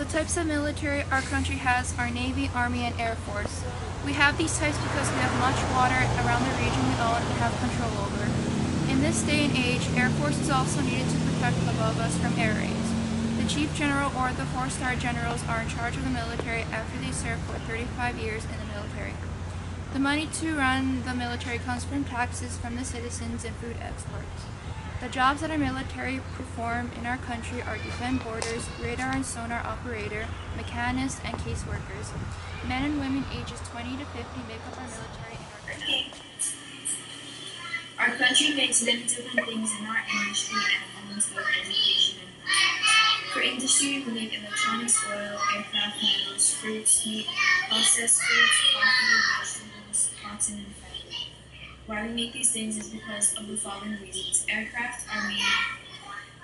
types of military our country has are Navy, Army, and Air Force. We have these types because we have much water around the region we own and have control over. In this day and age, Air Force is also needed to protect above us from air raids. The Chief General or the 4-star generals are in charge of the military after they serve for 35 years in the military. The money to run the military comes from taxes from the citizens and food exports. The jobs that our military perform in our country are defend borders, radar and sonar operator, mechanists, and caseworkers. Men and women ages 20 to 50 make up our military in our country. Our country makes many different things in our industry and owns both education and finance. For industry, we make electronics, oil, aircraft, metals, fruits, meat, processed foods, coffee, vegetables, cotton, and fabric. Why we make these things is because of the following reasons. Aircraft are made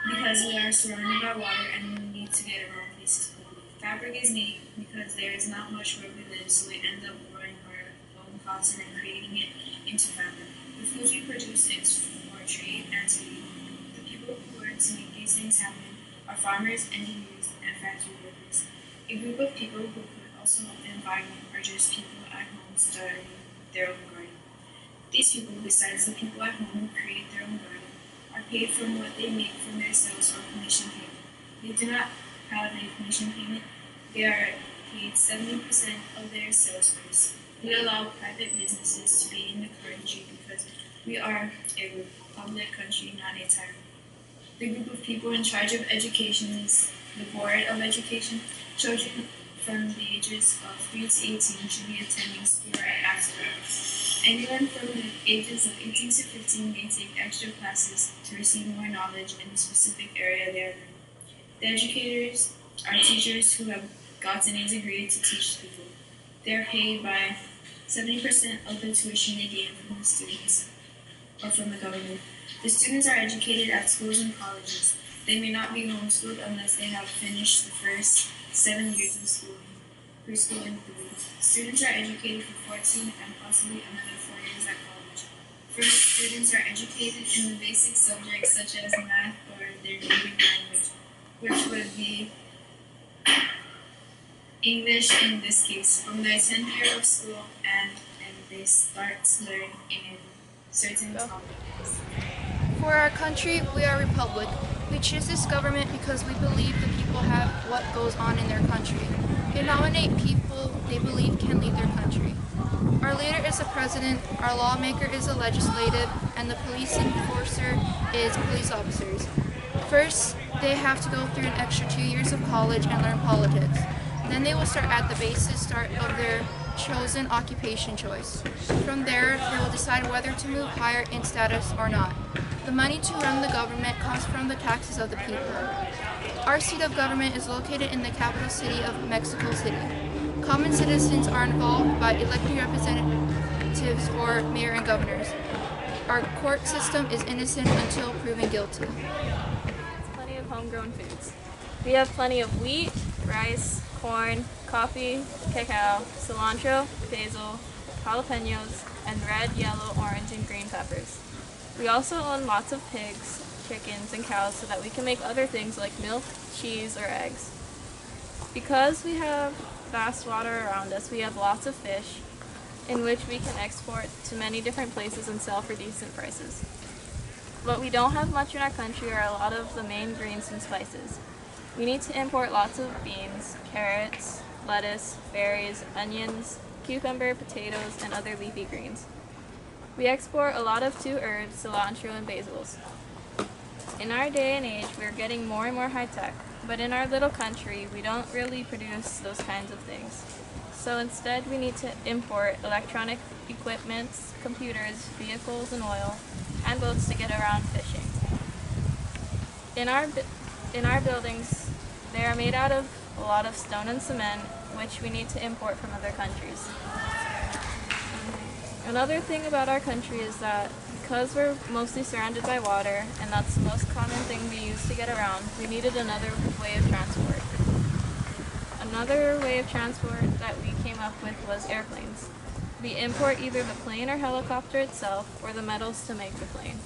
because we are surrounded by water and we need to get around places quickly. Fabric is made because there is not much where we live, so we end up growing our own cotton and creating it into fabric. The food we produce is for trade and to eat. The people who work to make these things happen are farmers, engineers, and factory workers. A group of people who could also help the environment are just people at home starting their own garden. These people, besides the people at home who create their own garden, are paid from what they make from their sales or commission payment. They do not have a commission payment. They are paid 70% of their sales price. We allow private businesses to be in the country because we are a republic country, not a tyrant. The group of people in charge of education is the Board of Education. Children from the ages of 3 to 18 should be attending school right after. Anyone from the ages of 18 to 15 may take extra classes to receive more knowledge in the specific area they are in. The educators are teachers who have gotten a degree to teach people. They are paid by 70% of the tuition they gain from the students or from the government. The students are educated at schools and colleges. They may not be homeschooled unless they have finished the first 7 years of schooling, preschool and 3. Students are educated for 14 and possibly another 4 years at college. First, students are educated in the basic subjects such as math or their native language, which would be English in this case, from their 10th year of school, and they start to learn in certain topics. For our country, we are a republic. We choose this government because we believe the people have what goes on in their country. They nominate people they believe can lead their country. Our leader is the president, our lawmaker is the legislative, and the police enforcer is police officers. First, they have to go through an extra 2 years of college and learn politics. Then they will start at the basis start of their chosen occupation choice. From there, they will decide whether to move higher in status or not. The money to run the government comes from the taxes of the people. Our seat of government is located in the capital city of Mexico City. Common citizens are involved by electing representatives or mayor and governors. Our court system is innocent until proven guilty. Plenty of homegrown foods. We have plenty of wheat, rice, corn, coffee, cacao, cilantro, basil, jalapenos, and red, yellow, orange, and green peppers. We also own lots of pigs, chickens, and cows so that we can make other things like milk, cheese, or eggs. Because we have vast water around us, we have lots of fish in which we can export to many different places and sell for decent prices. What we don't have much in our country are a lot of the main greens and spices. We need to import lots of beans, carrots, lettuce, berries, onions, cucumber, potatoes, and other leafy greens. We export a lot of 2 herbs, cilantro, and basils. In our day and age, we're getting more and more high-tech, but in our little country, we don't really produce those kinds of things. So instead, we need to import electronic equipment, computers, vehicles, and oil, and boats to get around fishing. In our buildings, they are made out of a lot of stone and cement, which we need to import from other countries. Another thing about our country is that because we're mostly surrounded by water, and that's the most common thing we use to get around, we needed another way of transport. Another way of transport that we came up with was airplanes. We import either the plane or helicopter itself, or the metals to make the plane.